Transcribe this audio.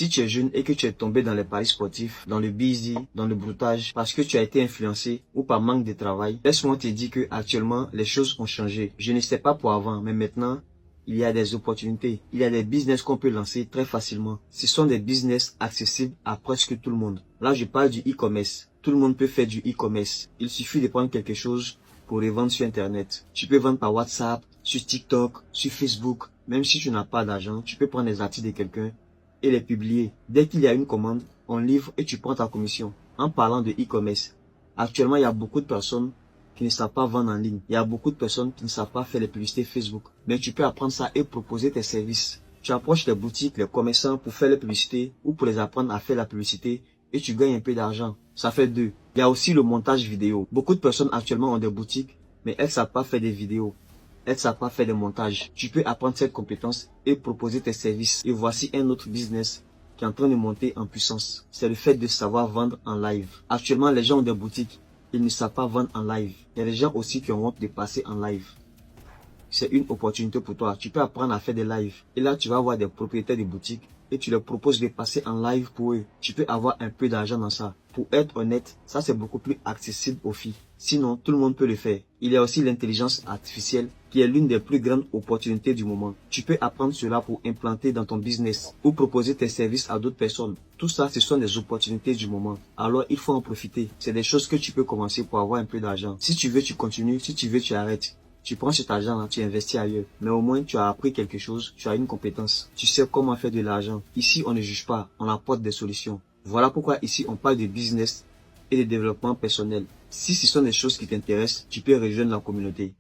Si tu es jeune et que tu es tombé dans les paris sportifs, dans le busy, dans le broutage, parce que tu as été influencé ou par manque de travail, laisse-moi te dire que actuellement les choses ont changé. Je ne sais pas pour avant, mais maintenant, il y a des opportunités. Il y a des business qu'on peut lancer très facilement. Ce sont des business accessibles à presque tout le monde. Là, je parle du e-commerce. Tout le monde peut faire du e-commerce. Il suffit de prendre quelque chose pour les vendre sur Internet. Tu peux vendre par WhatsApp, sur TikTok, sur Facebook. Même si tu n'as pas d'argent, tu peux prendre les articles de quelqu'un et les publier. Dès qu'il y a une commande, on livre et tu prends ta commission. En parlant de e-commerce, actuellement, il y a beaucoup de personnes qui ne savent pas vendre en ligne. Il y a beaucoup de personnes qui ne savent pas faire les publicités Facebook. Mais tu peux apprendre ça et proposer tes services. Tu approches les boutiques, les commerçants pour faire les publicités ou pour les apprendre à faire la publicité et tu gagnes un peu d'argent. Ça fait deux. Il y a aussi le montage vidéo. Beaucoup de personnes actuellement ont des boutiques, mais elles ne savent pas faire des vidéos. Elles ne savent pas faire des montages. Tu peux apprendre cette compétence et proposer tes services. Et voici un autre business qui est en train de monter en puissance. C'est le fait de savoir vendre en live. Actuellement, les gens ont des boutiques. Ils ne savent pas vendre en live. Il y a des gens aussi qui ont honte de passer en live. C'est une opportunité pour toi. Tu peux apprendre à faire des lives. Et là, tu vas avoir des propriétaires de boutiques et tu leur proposes de passer en live pour eux. Tu peux avoir un peu d'argent dans ça. Pour être honnête, ça c'est beaucoup plus accessible aux filles. Sinon, tout le monde peut le faire. Il y a aussi l'intelligence artificielle qui est l'une des plus grandes opportunités du moment. Tu peux apprendre cela pour implanter dans ton business ou proposer tes services à d'autres personnes. Tout ça, ce sont des opportunités du moment. Alors, il faut en profiter. C'est des choses que tu peux commencer pour avoir un peu d'argent. Si tu veux, tu continues. Si tu veux, tu arrêtes. Tu prends cet argent-là, tu investis ailleurs. Mais au moins, tu as appris quelque chose, tu as une compétence. Tu sais comment faire de l'argent. Ici, on ne juge pas, on apporte des solutions. Voilà pourquoi ici, on parle de business et de développement personnel. Si ce sont des choses qui t'intéressent, tu peux rejoindre la communauté.